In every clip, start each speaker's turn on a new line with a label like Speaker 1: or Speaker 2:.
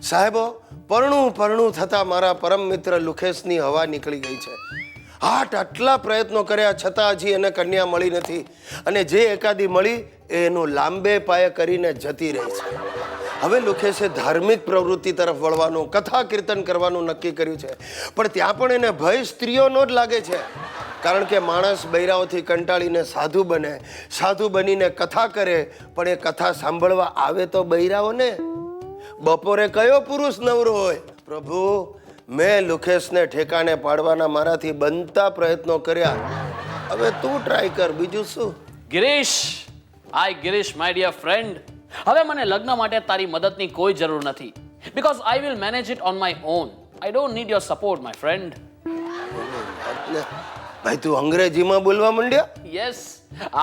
Speaker 1: સાહેબો, પરણું થતા મારા પરમ મિત્ર લુખેશની હવા નીકળી ગઈ છે. આટલા પ્રયત્નો કર્યા છતાં હજી એને કન્યા મળી નથી, અને જે એકાદી મળી એનું લાંબે પાયે કરીને જતી રહી છે. હવે લુખેશે ધાર્મિક પ્રવૃત્તિ તરફ વળવાનું, કથા કીર્તન કરવાનું નક્કી કર્યું છે. પણ ત્યાં પણ એને ભય સ્ત્રીઓનો જ લાગે છે, કારણ કે માણસ બૈરાઓથી કંટાળીને સાધુ બને, સાધુ બનીને કથા કરે, પણ એ કથા સાંભળવા આવે તો બૈરાઓને. બપોરે કયો પુરુષ નવરો હોય? પ્રભુ, મેં લુખેશને ઠેકાણે પાડવાના મારાથી બનતા પ્રયત્નો કર્યા. હવે તું ટ્રાય કર, બીજું શું.
Speaker 2: Girish, Girish my dear friend, હવે મને લગ્ન માટે તારી મદદની કોઈ જરૂર નથી, because I will manage it on my own. I don't need your support my friend.
Speaker 1: ભાઈ, તું અંગ્રેજીમાં બોલવા માંડ્યા?
Speaker 2: યસ,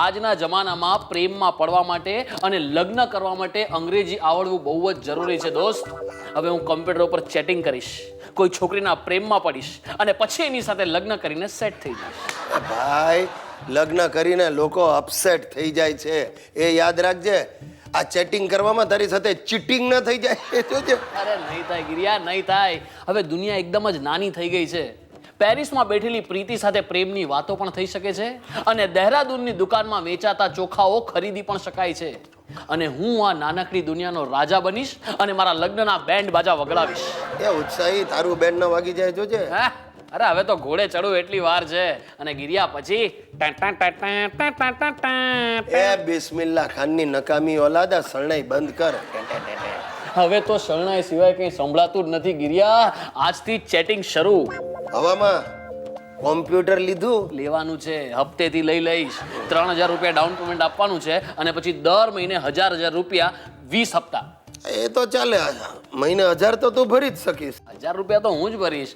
Speaker 2: આજના જમાનામાં પ્રેમમાં પડવા માટે અને લગ્ન કરવા માટે અંગ્રેજી આવડવું બહુ જ જરૂરી છે દોસ્ત. હવે હું કમ્પ્યુટર ઉપર ચેટિંગ કરીશ, કોઈ છોકરીના પ્રેમમાં પડીશ અને પછી એની સાથે લગ્ન કરીને સેટ થઈ જઈશ.
Speaker 1: ભાઈ, લગ્ન કરીને લોકો અપસેટ થઈ જાય છે, એ યાદ રાખજે. આ ચેટિંગ કરવામાં તારી સાથે ચીટિંગ ન થઈ જાય એ જોજે.
Speaker 2: અરે નહીં થાય ગિરિયા, નહીં થાય. હવે દુનિયા એકદમ જ નાની થઈ ગઈ છે. પેરિસમાં બેઠેલી પ્રીતિ સાથે પ્રેમની વાતો પણ થઈ શકે છે, અને દહેરાદૂનની દુકાનમાં વેચાતા ચોખાઓ ખરીદી પણ શકાય છે. અને હું આ નાનકડી દુનિયાનો રાજા બનીશ અને મારા લગ્નના બેન્ડ બાજા વગડાવીશ.
Speaker 1: એ ઉત્સાહી, તારું બેન્ડ ન વાગી જાય જોજે.
Speaker 2: અરે હવે તો ઘોડે ચડવું એટલી વાર છે, અને ગિરિયા પછી
Speaker 1: એ બિસ્મિલ્લા ખાનની નકામી ઓલાદા, શરણાઈ બંધ કર.
Speaker 2: હવે તો શરણાઈ સિવાય કંઈ સંભળાતું જ નથી ગિરિયા. આજથી ચેટિંગ શરૂ.
Speaker 1: હવામાં કોમ્પ્યુટર લીધું?
Speaker 2: લેવાનું છે, હપ્તેથી લઈ લઈશ. 3000 રૂપિયા ડાઉન પેમેન્ટ આપવાનું છે, અને પછી દર મહિને 1000 રૂપિયા 20 હપ્તા.
Speaker 1: એ તો ચાલે, મહિને 1000 તો તું ભરી જ શકીશ.
Speaker 2: 1000 રૂપિયા તો હું જ ભરીશ.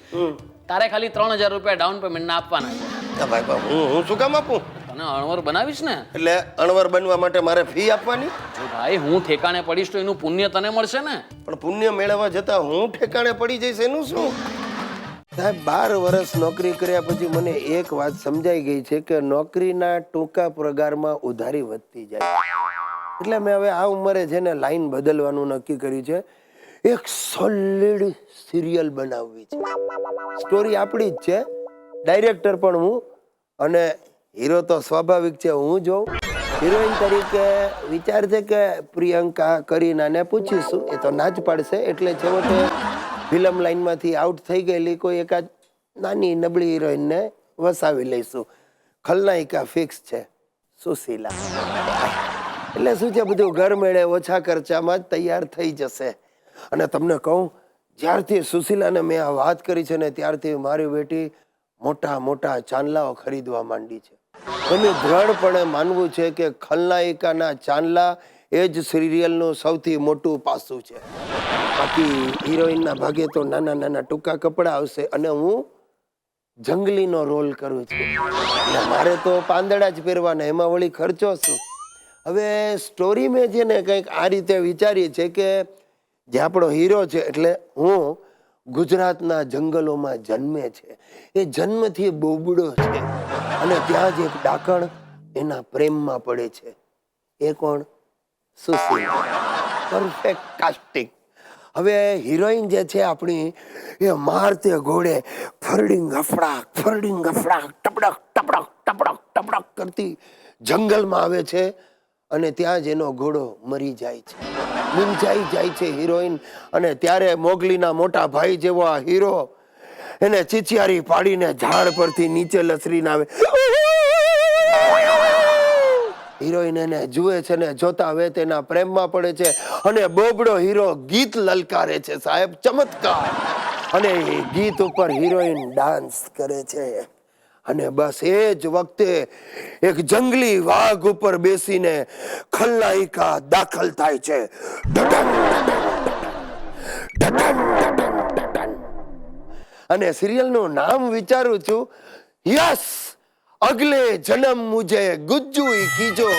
Speaker 2: તારે ખાલી 3000 રૂપિયા ડાઉન પેમેન્ટ ના આપવાના છે.
Speaker 1: ભાઈ, હું શું કામ આપું?
Speaker 2: તને અણવર બનાવીશ ને.
Speaker 1: એટલે અણવર બનવા માટે મારે ફી આપવાની?
Speaker 2: જો ભાઈ, હું ઠેકાણે પડીશ તો એનું પુણ્ય તને મળશે ને.
Speaker 1: પણ પુણ્ય મેળવવા જતા હું ઠેકાણે પડી જઈશ એનું શું? સાહેબ, 12 વર્ષ નોકરી કર્યા પછી મને એક વાત સમજાઈ ગઈ છે કે નોકરીના ટૂંકા પગારમાં ઉધારી વધતી જાય. એટલે મેં હવે આ ઉંમરે છે ને લાઈન બદલવાનું નક્કી કર્યું છે. એક સોલિડ સિરિયલ બનાવવી છે. સ્ટોરી આપણી જ છે, ડાયરેક્ટર પણ હું, અને હીરો તો સ્વાભાવિક છે હું જોઉં. હિરોઈન તરીકે વિચાર છે કે પ્રિયંકા કરીનાને પૂછીશું, એ તો ના જ પાડશે. એટલે છેવટે ફિલ્મ લાઈનમાંથી આઉટ થઈ ગયેલી કોઈ એકાદ નાની નબળી હિરોઈનને વસાવી લઈશું. ખલનાયિકા ફિક્સ છે, સુશીલા. એટલે શું છે, બધું ઘર મેળે ઓછા ખર્ચામાં જ તૈયાર થઈ જશે. અને તમને કહું, જ્યારથી સુશીલાને મેં આ વાત કરી છે ને ત્યારથી મારી બેટી મોટા મોટા ચાંદલાઓ ખરીદવા માંડી છે. એનું દ્રઢપણે માનવું છે કે ખલનાયિકાના ચાંદલા એ જ સિરિયલનું સૌથી મોટું પાસું છે. બાકી હિરોઈનના ભાગે તો નાના નાના ટૂંકા કપડા આવશે, અને હું જંગલીનો રોલ કરું છું. એટલે મારે તો પાંદડા જ પહેરવાના, એમાં વળી ખર્ચો શું? હવે સ્ટોરી મેં છે ને કંઈક આ રીતે વિચારી છે કે જે આપણો હીરો છે, એટલે હું ગુજરાતના જંગલોમાં જન્મે છે. એ જન્મથી બોબડો છે, અને ત્યાં જ એક ડાકણ એના પ્રેમમાં પડે છે. એ કોણ? સુશીલા. Perfect casting. હવે હિરોઈન જે છે આપણી, એ મારતે ઘોડે ફરડિંગ ગફડાક ટપડક ટપડક ટપડક ટપડક કરતી જંગલમાં આવે છે, અને ત્યાં જ એનો ઘોડો મરી જાય છે, મૂંઝાઈ જાય છે હિરોઈન. અને ત્યારે મોગલીના મોટા ભાઈ જેવો આ હીરો એને ચીચિયારી પાડીને ઝાડ પરથી નીચે લસરીને આવે. હિરોઈન એને જુએ છે ને જોતા હવે તેના પ્રેમમાં પડે છે, અને બોબડો હીરો ગીત લલકારે છે. સાહેબ, ચમત્કાર! અને ગીત ઉપર હિરોઈન ડાન્સ કરે છે. અને બસ એ જ વખતે એક જંગલી વાઘ ઉપર બેસીને ખલનાયિકા દાખલ થાય છે. અને સિરિયલનું નામ વિચારું છું, યસ, અગલે જન્મ મુજે ગુજ્જુ કીજો.